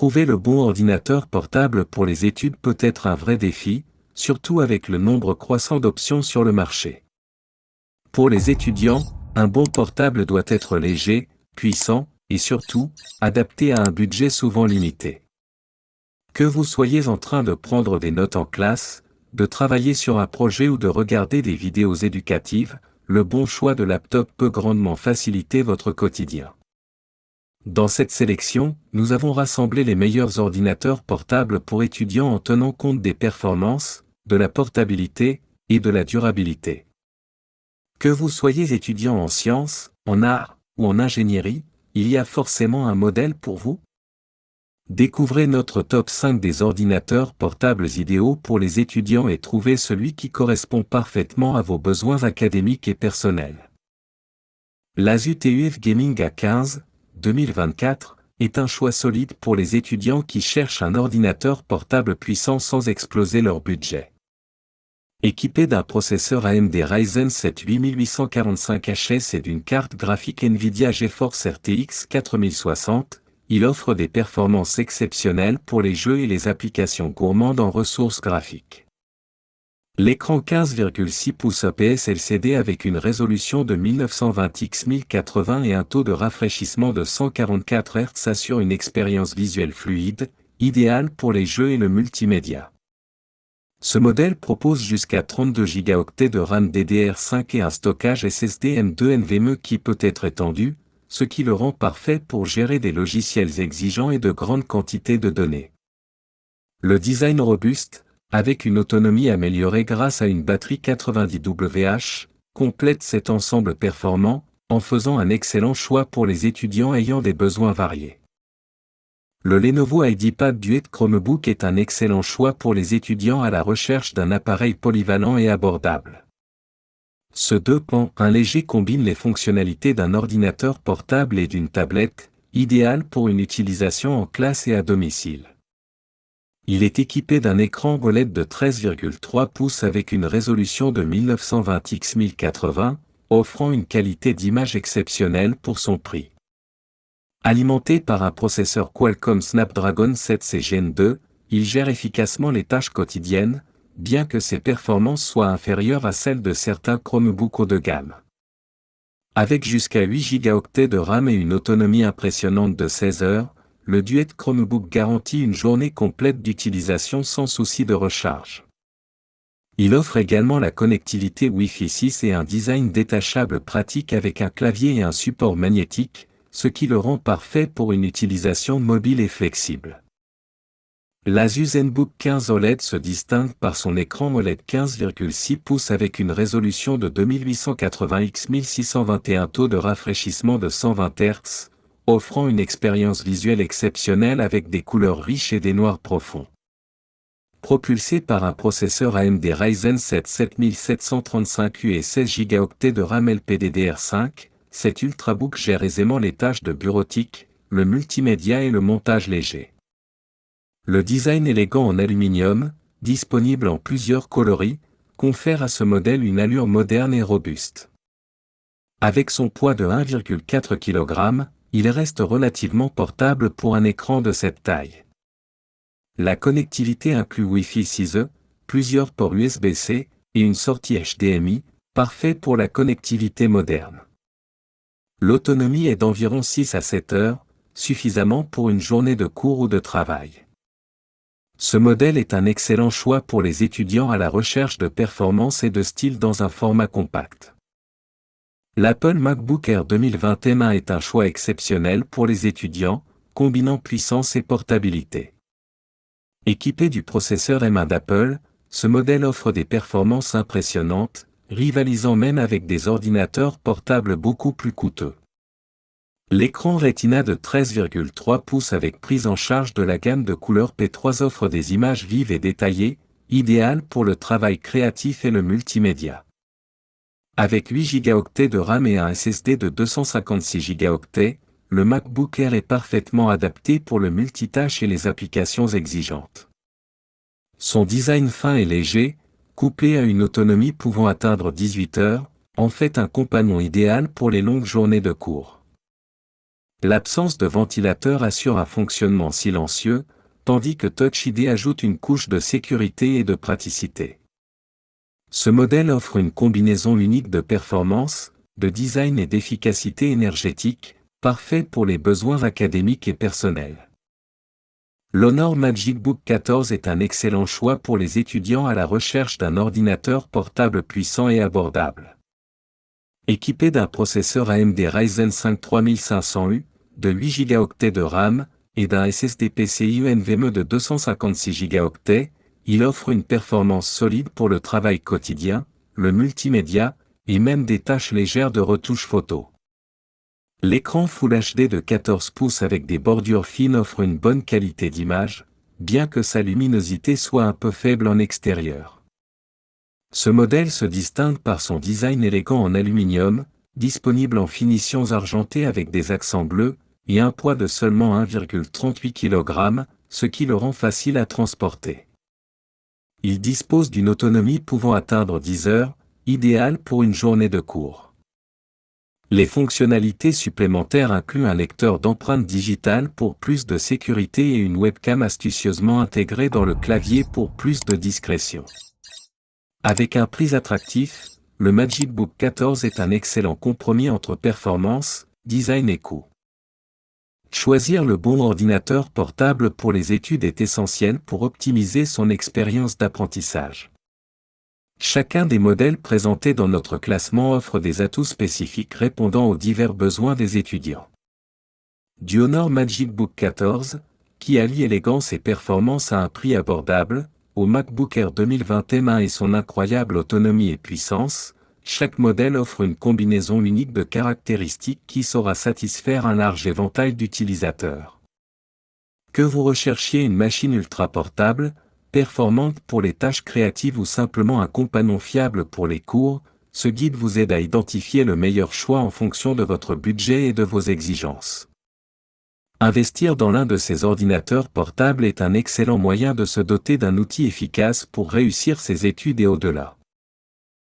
Trouver le bon ordinateur portable pour les études peut être un vrai défi, surtout avec le nombre croissant d'options sur le marché. Pour les étudiants, un bon portable doit être léger, puissant, et surtout, adapté à un budget souvent limité. Que vous soyez en train de prendre des notes en classe, de travailler sur un projet ou de regarder des vidéos éducatives, le bon choix de laptop peut grandement faciliter votre quotidien. Dans cette sélection, nous avons rassemblé les meilleurs ordinateurs portables pour étudiants en tenant compte des performances, de la portabilité et de la durabilité. Que vous soyez étudiant en sciences, en arts ou en ingénierie, il y a forcément un modèle pour vous. Découvrez notre top 5 des ordinateurs portables idéaux pour les étudiants et trouvez celui qui correspond parfaitement à vos besoins académiques et personnels. L'Asus TUF Gaming A15 2024 est un choix solide pour les étudiants qui cherchent un ordinateur portable puissant sans exploser leur budget. Équipé d'un processeur AMD Ryzen 7 8845HS et d'une carte graphique Nvidia GeForce RTX 4060, il offre des performances exceptionnelles pour les jeux et les applications gourmandes en ressources graphiques. L'écran 15,6 pouces IPS LCD avec une résolution de 1920 x 1080 et un taux de rafraîchissement de 144 Hz assure une expérience visuelle fluide, idéale pour les jeux et le multimédia. Ce modèle propose jusqu'à 32 Go de RAM DDR5 et un stockage SSD M2 NVMe qui peut être étendu, ce qui le rend parfait pour gérer des logiciels exigeants et de grandes quantités de données. Le design robuste, avec une autonomie améliorée grâce à une batterie 90 Wh, complète cet ensemble performant, en faisant un excellent choix pour les étudiants ayant des besoins variés. Le Lenovo IdeaPad Duet Chromebook est un excellent choix pour les étudiants à la recherche d'un appareil polyvalent et abordable. Ce 2.1 léger combine les fonctionnalités d'un ordinateur portable et d'une tablette, idéal pour une utilisation en classe et à domicile. Il est équipé d'un écran OLED de 13,3 pouces avec une résolution de 1920 x 1080, offrant une qualité d'image exceptionnelle pour son prix. Alimenté par un processeur Qualcomm Snapdragon 7C Gen 2, il gère efficacement les tâches quotidiennes, bien que ses performances soient inférieures à celles de certains Chromebooks haut de gamme. Avec jusqu'à 8 Go de RAM et une autonomie impressionnante de 16 heures, le Duet Chromebook garantit une journée complète d'utilisation sans souci de recharge. Il offre également la connectivité Wi-Fi 6 et un design détachable pratique avec un clavier et un support magnétique, ce qui le rend parfait pour une utilisation mobile et flexible. L'Asus ZenBook 15 OLED se distingue par son écran OLED 15,6 pouces avec une résolution de 2880 x 1621 taux de rafraîchissement de 120 Hz, offrant une expérience visuelle exceptionnelle avec des couleurs riches et des noirs profonds. Propulsé par un processeur AMD Ryzen 7 7735U et 16 Go de RAM LPDDR5, cet ultrabook gère aisément les tâches de bureautique, le multimédia et le montage léger. Le design élégant en aluminium, disponible en plusieurs coloris, confère à ce modèle une allure moderne et robuste. Avec son poids de 1,4 kg, il reste relativement portable pour un écran de cette taille. La connectivité inclut Wi-Fi 6E, plusieurs ports USB-C et une sortie HDMI, parfait pour la connectivité moderne. L'autonomie est d'environ 6 à 7 heures, suffisamment pour une journée de cours ou de travail. Ce modèle est un excellent choix pour les étudiants à la recherche de performance et de style dans un format compact. L'Apple MacBook Air 2020 M1 est un choix exceptionnel pour les étudiants, combinant puissance et portabilité. Équipé du processeur M1 d'Apple, ce modèle offre des performances impressionnantes, rivalisant même avec des ordinateurs portables beaucoup plus coûteux. L'écran Retina de 13,3 pouces avec prise en charge de la gamme de couleurs P3 offre des images vives et détaillées, idéales pour le travail créatif et le multimédia. Avec 8 Go de RAM et un SSD de 256 Go, le MacBook Air est parfaitement adapté pour le multitâche et les applications exigeantes. Son design fin et léger, couplé à une autonomie pouvant atteindre 18 heures, en fait un compagnon idéal pour les longues journées de cours. L'absence de ventilateur assure un fonctionnement silencieux, tandis que Touch ID ajoute une couche de sécurité et de praticité. Ce modèle offre une combinaison unique de performance, de design et d'efficacité énergétique, parfait pour les besoins académiques et personnels. L'Honor MagicBook 14 est un excellent choix pour les étudiants à la recherche d'un ordinateur portable puissant et abordable. Équipé d'un processeur AMD Ryzen 5 3500U, de 8 Go de RAM, et d'un SSD PCIe NVMe de 256 Go, il offre une performance solide pour le travail quotidien, le multimédia, et même des tâches légères de retouche photo. L'écran Full HD de 14 pouces avec des bordures fines offre une bonne qualité d'image, bien que sa luminosité soit un peu faible en extérieur. Ce modèle se distingue par son design élégant en aluminium, disponible en finitions argentées avec des accents bleus, et un poids de seulement 1,38 kg, ce qui le rend facile à transporter. Il dispose d'une autonomie pouvant atteindre 10 heures, idéale pour une journée de cours. Les fonctionnalités supplémentaires incluent un lecteur d'empreintes digitales pour plus de sécurité et une webcam astucieusement intégrée dans le clavier pour plus de discrétion. Avec un prix attractif, le MagicBook 14 est un excellent compromis entre performance, design et coût. Choisir le bon ordinateur portable pour les études est essentiel pour optimiser son expérience d'apprentissage. Chacun des modèles présentés dans notre classement offre des atouts spécifiques répondant aux divers besoins des étudiants. Du Honor MagicBook 14, qui allie élégance et performance à un prix abordable, au MacBook Air 2020 M1 et son incroyable autonomie et puissance, chaque modèle offre une combinaison unique de caractéristiques qui saura satisfaire un large éventail d'utilisateurs. Que vous recherchiez une machine ultra portable, performante pour les tâches créatives ou simplement un compagnon fiable pour les cours, ce guide vous aide à identifier le meilleur choix en fonction de votre budget et de vos exigences. Investir dans l'un de ces ordinateurs portables est un excellent moyen de se doter d'un outil efficace pour réussir ses études et au-delà.